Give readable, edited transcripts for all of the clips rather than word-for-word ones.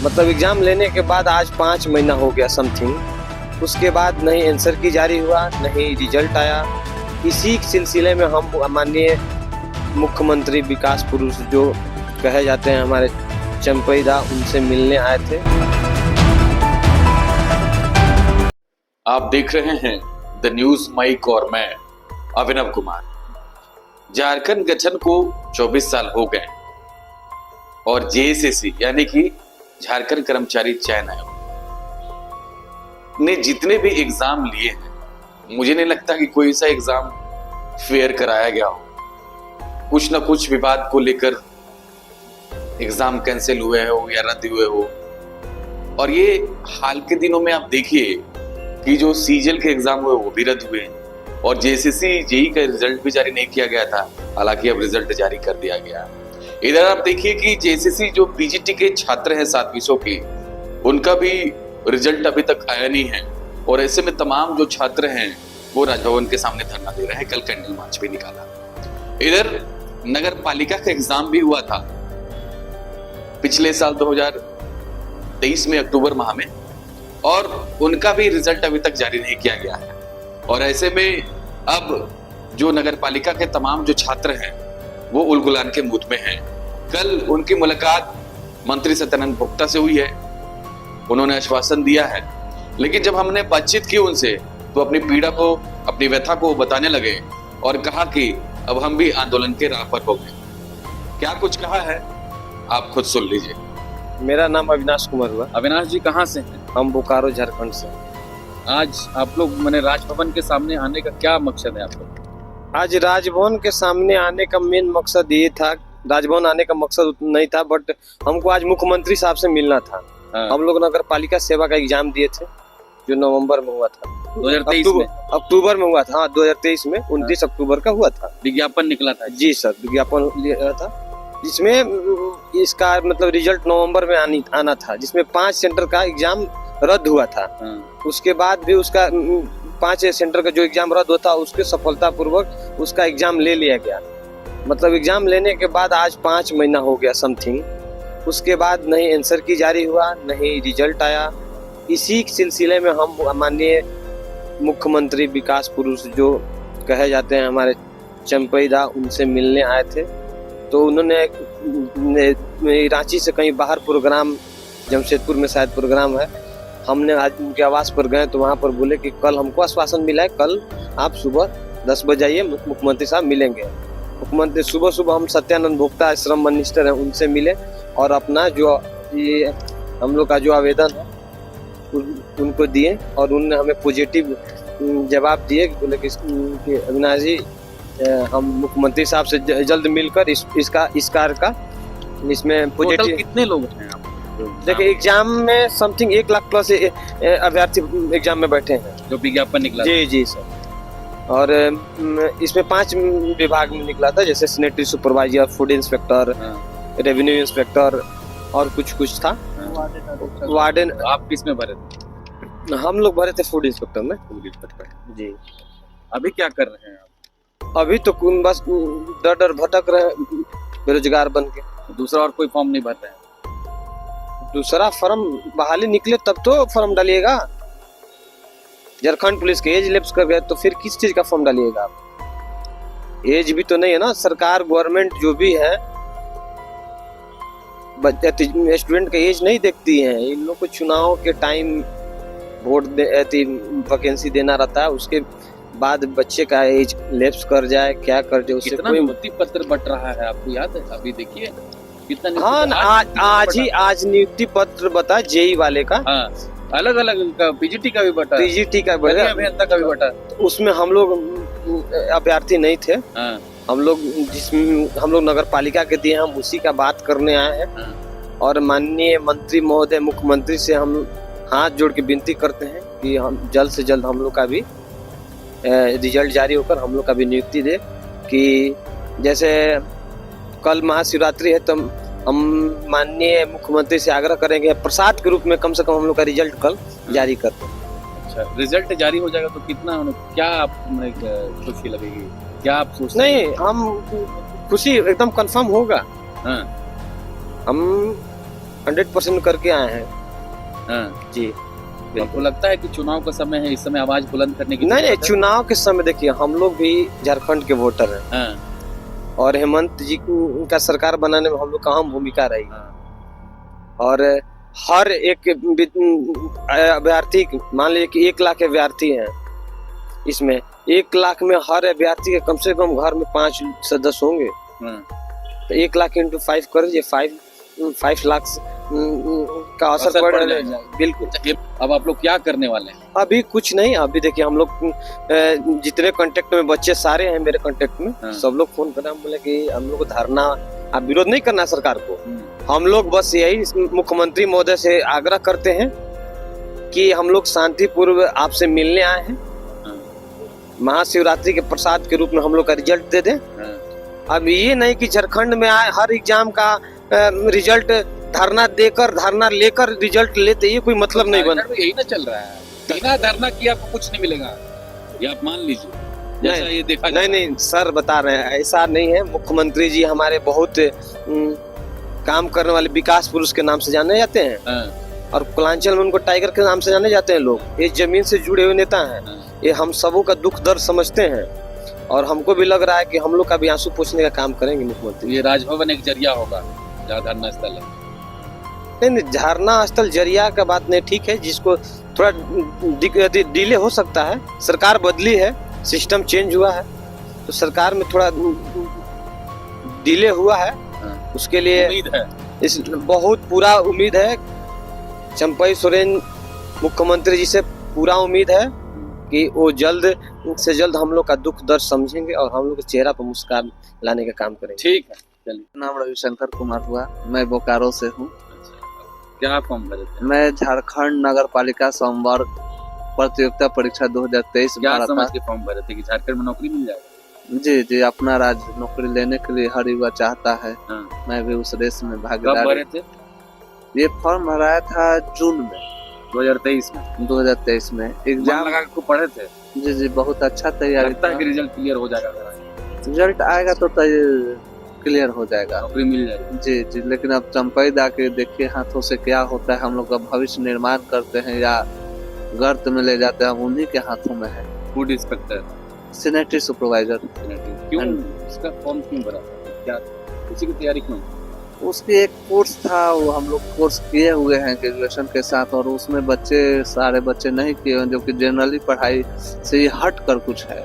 मतलब एग्जाम लेने के बाद आज 5 महीना हो गया समथिंग। उसके बाद नहीं आंसर की जारी हुआ, नहीं रिजल्ट आया। इसी सिलसिले में हम माननीय मुख्यमंत्री विकास पुरुष जो कहे जाते हैं हमारे चंपईदा, उनसे मिलने आए थे। आप देख रहे हैं द न्यूज माइक और मैं अभिनव कुमार। झारखंड गठन को 24 साल हो गए और जेएसएससी यानी कि झारखंड कर्मचारी चयन आयोग ने जितने भी एग्जाम लिए हैं, मुझे नहीं लगता कि कोई सा एग्जाम फेयर कराया गया हो। कुछ ना कुछ विवाद को लेकर एग्जाम कैंसिल हुए हो या रद्द हुए हो। और ये हाल के दिनों में आप देखिए कि जो सीजीएल के एग्जाम हुए वो भी रद्द हुए और जेएसएससी जेई का रिजल्ट भी जारी नहीं किया गया था, हालांकि अब रिजल्ट जारी कर दिया गया। इधर आप देखिए कि जेएसएससी जो पीजीटी के छात्र हैं 7 विषयों के, उनका भी रिजल्ट अभी तक आया नहीं है और ऐसे में तमाम जो छात्र हैं वो राजभवन के सामने धरना दे रहे हैं। कल कैंडल मार्च भी निकाला। इधर नगर पालिका का एग्जाम भी हुआ था पिछले साल 2023 में अक्टूबर माह में, और उनका भी रिजल्ट अभी तक जारी नहीं किया गया है। और ऐसे में अब जो नगर पालिका के तमाम जो छात्र हैं वो उलगुलान के मूड में हैं। कल उनकी मुलाकात मंत्री सत्यानंद भोक्ता से हुई है, उन्होंने आश्वासन दिया है, लेकिन जब हमने बातचीत की उनसे तो अपनी पीड़ा को, अपनी व्यथा को बताने लगे और कहा कि अब हम भी आंदोलन के राह पर हो गए। क्या कुछ कहा है आप खुद सुन लीजिए। मेरा नाम अविनाश कुमार हुआ। अविनाश जी कहाँ से हैं? हम बोकारो झारखंड से। आज आप लोग मैंने राजभवन के सामने आने का क्या मकसद है आपको? आज राजभवन के सामने आने का मेन मकसद ये था, राजभवन आने का मकसद नहीं था, बट हमको आज मुख्यमंत्री साहब से मिलना था। हाँ। हम लोग नगर पालिका सेवा का एग्जाम दिए थे जो नवंबर में हुआ था, 2023 में, अक्टूबर में हुआ था। हाँ, 2023 में 29 अक्टूबर का हुआ था। विज्ञापन निकला था। जी सर, विज्ञापन लिया था जिसमें इसका मतलब रिजल्ट नवंबर में आना था, जिसमें 5 सेंटर का एग्जाम रद्द हुआ था। उसके बाद भी उसका 5 सेंटर का जो एग्जाम रद्द होता उसके सफलतापूर्वक उसका एग्जाम ले लिया गया। मतलब एग्जाम लेने के बाद आज 5 महीना हो गया समथिंग। उसके बाद नहीं आंसर की जारी हुआ, नहीं रिजल्ट आया। इसी सिलसिले में हम माननीय मुख्यमंत्री विकास पुरुष जो कहे जाते हैं हमारे चंपईदा, उनसे मिलने आए थे। तो उन्होंने रांची से कहीं बाहर प्रोग्राम, जमशेदपुर में शायद प्रोग्राम है, हमने आज उनके आवास पर गए तो वहाँ पर बोले कि कल हमको आश्वासन मिला है, कल आप सुबह 10 बजे आइए, मुख्यमंत्री साहब मिलेंगे। मुख्यमंत्री सुबह हम सत्यानंद भोक्ता श्रम मिनिस्टर हैं, उनसे मिले और अपना जो ये हम लोग का जो आवेदन है उनको दिए और उन्होंने हमें पॉजिटिव जवाब दिए। बोले कि अविनाश जी, हम मुख्यमंत्री साहब से जल्द मिलकर इस कार्य का इसमें पॉजिटिव। कितने लोग हैं आप? देखिए एग्जाम में समथिंग 1 लाख प्लस अभ्यर्थी एग्जाम में बैठे हैं जो विज्ञापन निकला। जी जी सर। और इसमें 5 विभाग में निकला था, जैसे sanitary supervisor, food inspector, revenue inspector और कुछ था। वार्डन। आप किस में भरे थे? हम लोग भरे थे फूड इंस्पेक्टर में। जी। अभी क्या कर रहे हैं आप? अभी तो बस डर भटक रहे हैं बेरोजगार बन के। दूसरा और कोई फॉर्म नहीं भर रहे हैं? दूसरा फॉर्म बहाली निकले तब तो फॉर्म डालिएगा। झारखंड पुलिस के एज लैप्स कर गए तो फिर किस चीज का फॉर्म डालिएगा आप? एज भी तो नहीं है ना। सरकार, गवर्नमेंट जो भी है, स्टूडेंट का एज नहीं देखती है। इन लोग को चुनाव के टाइम वोट वैकेंसी देना रहता है, उसके बाद बच्चे का एज लैप्स कर जाए, क्या कर जाए, उससे कोई नियुक्ति पत्र बट रहा है आपको याद है? अभी देखिए कितना। हाँ, आज नियुक्ति पत्र बता जेई वाले का। हाँ, अलग अलग का, पीजीटी का भी बटा, पीजीटी का बटा, अभियंता का भी बटा। उसमें हम लोग अभ्यर्थी नहीं थे। हाँ। हम लोग नगर पालिका के दिए, हम उसी का बात करने आए हैं। हाँ। और माननीय मंत्री महोदय, मुख्यमंत्री से हम हाथ जोड़ के विनती करते हैं कि हम जल्द से जल्द हम लोग का भी रिजल्ट जारी होकर हम लोग का भी नियुक्ति दे। कि जैसे कल महाशिवरात्रि है तो हम माननीय मुख्यमंत्री से आग्रह करेंगे प्रसाद के रूप में कम से कम हम लोग का रिजल्ट कल जारी कर दें। अच्छा, रिजल्ट जारी हो जाएगा तो कितना, क्या आप खुशी लगेगी? क्या आप सोचते नहीं हैं? हम खुशी एकदम कंफर्म होगा। हाँ। हम 100% करके आए हैं हाँ जी। आपको लगता है कि चुनाव का समय है, इस समय आवाज बुलंद करने की नहीं नहीं, जरूरत है? चुनाव के समय देखिए हम लोग भी झारखंड के वोटर हैं हाँ और हेमंत जी का सरकार बनाने में हम लोग का अहम भूमिका रही। हाँ और हर एक अभ्यर्थी, मान लीजिए कि 1 लाख अभ्यर्थी हैं, इसमें 1 लाख में हर अभ्यर्थी के कम से कम घर में 5 सदस्य होंगे, हाँ। तो 1 लाख इंटू 5 कर दीजिए, 5 लाख का असर पड़ रहा है। बिल्कुल। अब आप लोग क्या करने वाले हैं? अभी कुछ नहीं, अभी देखिए हम लोग जितने कांटेक्ट में बच्चे सारे हैं मेरे कांटेक्ट में, हाँ। सब लोग फोन कर बोले कि हम लोग को धरना, आप विरोध नहीं करना सरकार को, हम लोग बस यही मुख्यमंत्री महोदय से आग्रह करते हैं कि हम लोग शांतिपूर्व आपसे मिलने आए हैं, महाशिवरात्रि के प्रसाद के रूप में हम लोग का रिजल्ट दे दें। अब ये नहीं कि झारखंड में आए हर एग्जाम का रिजल्ट धरना देकर, धरना लेकर रिजल्ट लेते, ये कोई मतलब नहीं बना। यही ना चल रहा है, बिना धरना किए आपको कुछ नहीं मिलेगा, ये आप मान लीजिए। जैसा ये देखा नहीं नहीं सर, बता रहे हैं ऐसा नहीं है। मुख्यमंत्री जी हमारे बहुत काम करने वाले विकास पुरुष के नाम से जाने जाते हैं। हाँ। और कुलांचल में उनको टाइगर के नाम से जाने जाते हैं लोग। ये जमीन से जुड़े हुए नेता हैं। हाँ। ये हम सबों का दुख दर्द समझते हैं और हमको भी लग रहा है कि हम लोग का भी आंसू पोंछने का काम करेंगे मुख्यमंत्री। ये राजभवन एक जरिया होगा जहाँ धरना स्थल है। नहीं, झरना स्थल जरिया का बात नहीं, ठीक है, जिसको थोड़ा डिले हो सकता है। सरकार बदली है, सिस्टम चेंज हुआ है, तो सरकार में थोड़ा डिले हुआ है। उसके लिए उम्मीद है, इस बहुत पूरा उम्मीद है, चंपई सोरेन मुख्यमंत्री जी से पूरा उम्मीद है कि वो जल्द से जल्द हम लोग का दुख दर्द समझेंगे और हम लोग के चेहरा पर मुस्कान लाने का काम करेंगे। ठीक है, चलिए। नाम रविशंकर कुमार हुआ, मैं बोकारो से हूँ। क्या फॉर्म भरे थे? मैं झारखंड नगर पालिका सोमवार प्रतियोगिता परीक्षा 2023 क्या भरा समझ था। के फॉर्म भरे थे कि झारखंड में नौकरी मिल जाएगा? जी जी, अपना राज्य नौकरी लेने के लिए हर युवा चाहता है। हाँ। मैं भी उस रेस में कब भागीदार। भरे थे? ये फॉर्म भराया था जून में 2023 में। 2023 में। मन एग्जाम लगा के खूब पढ़े थे? जी जी, बहुत अच्छा तैयारी लगता है था। कि रिजल्ट क्लियर हो जाएगा अगर रिजल्ट आएगा तो क्लियर हो जाएगा। नौकरी मिल जाएगी। जी जी, लेकिन अब चंपई दा के देखिए हाथों से क्या होता है। हम लोग का भविष्य निर्माण करते हैं या गर्त में ले जाते हैं, उन्हीं के हाथों में है। Food inspector, sanitary supervisor. क्यों इसका फॉर्म क्यों भरा था? क्या उसी की तैयारी क्यों? उसकी एक कोर्स था, वो हम लोग कोर्स किए हुए हैं ग्रेजुएशन के साथ, और उसमें बच्चे सारे बच्चे नहीं किए हैं, जो कि जनरली पढ़ाई से हट कर कुछ है।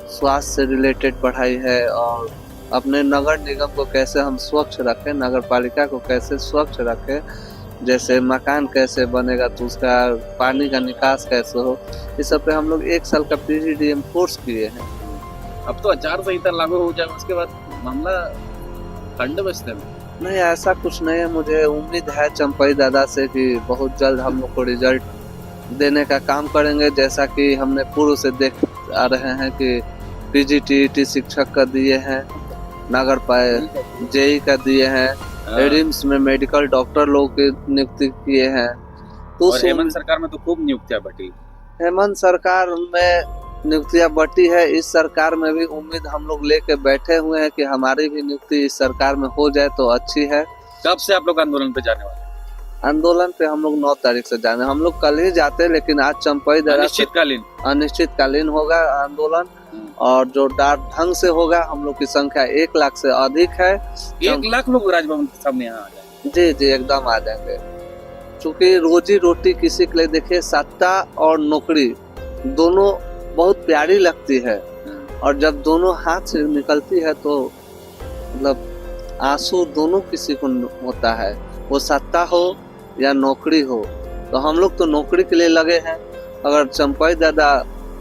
स्वास्थ्य से रिलेटेड पढ़ाई है और अपने नगर निगम को कैसे हम स्वच्छ रखें, नगर पालिका को कैसे स्वच्छ रखें, जैसे मकान कैसे बनेगा तो उसका पानी का निकास कैसे हो, इस सब पे हम लोग 1 साल का PGDM कोर्स किए हैं। अब तो आचार संहिता लागू हो जाएगा, उसके बाद मामला ठंड बचते में। नहीं, ऐसा कुछ नहीं है। मुझे उम्मीद है चंपई दादा से कि बहुत जल्द हम लोग को रिजल्ट देने का काम करेंगे। जैसा कि हमने पूर्व से देख आ रहे हैं कि PGTET शिक्षक का दिए हैं, नगर JEE का दिए हैं, रिम्स में मेडिकल डॉक्टर लोग की नियुक्ति किए हैं। तो और हेमंत सरकार में तो खूब नियुक्तियां बटी। हेमंत सरकार में नियुक्तियां बटी है। इस सरकार में भी उम्मीद हम लोग लेके बैठे हुए हैं कि हमारी भी नियुक्ति इस सरकार में हो जाए तो अच्छी है। कब से आप लोग आंदोलन पे जाने वाले हैं? आंदोलन पे हम लोग 9 तारीख से जाने, हम लोग कल ही जाते, लेकिन आज चंपई दादा अनिश्चितकालीन अनिश्चितकालीन होगा आंदोलन, और जो डाक ढंग से होगा। हम लोग की संख्या 1 लाख से अधिक है। 1 लाख लोग राजभवन के सामने यहाँ आ जाएंगे। जी जी, एकदम आ जाएंगे। चूँकि रोजी रोटी किसी के लिए देखिए, सत्ता और नौकरी दोनों बहुत प्यारी लगती है, और जब दोनों हाथ से निकलती है तो मतलब आंसू दोनों किसी को होता है, वो सत्ता हो या नौकरी हो। तो हम लोग तो नौकरी के लिए लगे हैं। अगर चंपई दादा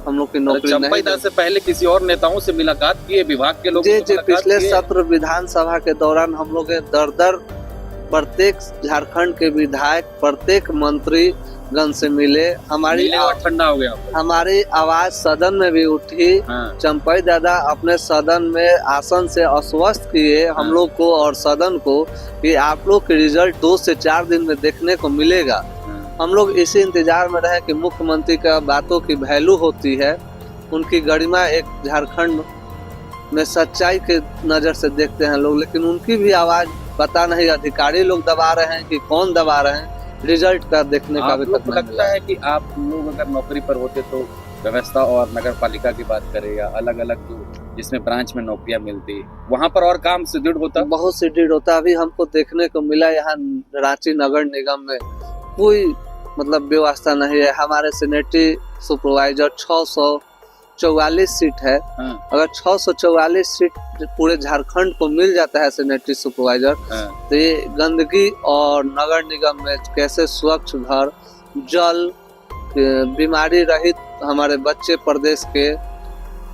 हम लोग की नौकरी नहीं, चंपई दादा से पहले किसी और नेताओं से मुलाकात किए, विभाग के लोग जी जी, पिछले सत्र विधानसभा के दौरान हम लोग दर प्रत्येक झारखंड के विधायक, प्रत्येक मंत्री गण से मिले। ठंडा हो गया। हमारी आवाज सदन में भी उठी। चंपई दादा अपने सदन में आसन से आश्वस्त किए हम लोग को और सदन को कि आप लोग के रिजल्ट 2 से 4 दिन में देखने को मिलेगा। हम लोग इसी इंतजार में रहे कि मुख्यमंत्री का बातों की वैल्यू होती है, उनकी गरिमा एक झारखंड में सच्चाई के नजर से देखते हैं लोग, लेकिन उनकी भी आवाज पता नहीं अधिकारी लोग दबा रहे हैं कि कौन दबा रहे हैं, रिजल्ट का देखने का आप अभी लोग तक को नहीं लगता मिला। है कि आप लोग अगर नौकरी पर होते तो व्यवस्था और नगर पालिका की बात करें या अलग अलग जो जिसमें ब्रांच में नौकरियां मिलती वहां पर और काम सुदृढ़ होता? बहुत सी डीड होता। अभी हमको देखने को मिला यहाँ रांची नगर निगम में कोई मतलब व्यवस्था नहीं है। हमारे सेनेटरी सुपरवाइजर 644 सीट है। हाँ, अगर 644 सीट पूरे झारखंड को मिल जाता है सेनेटरी सुपरवाइजर, हाँ, तो ये गंदगी और नगर निगम में कैसे स्वच्छ घर, जल, बीमारी रहित हमारे बच्चे प्रदेश के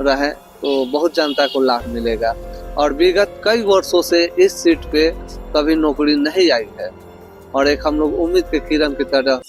रहे, तो बहुत जनता को लाभ मिलेगा। और विगत कई वर्षों से इस सीट पे कभी नौकरी नहीं आई है और एक हम लोग उम्मीद के किरण की तरह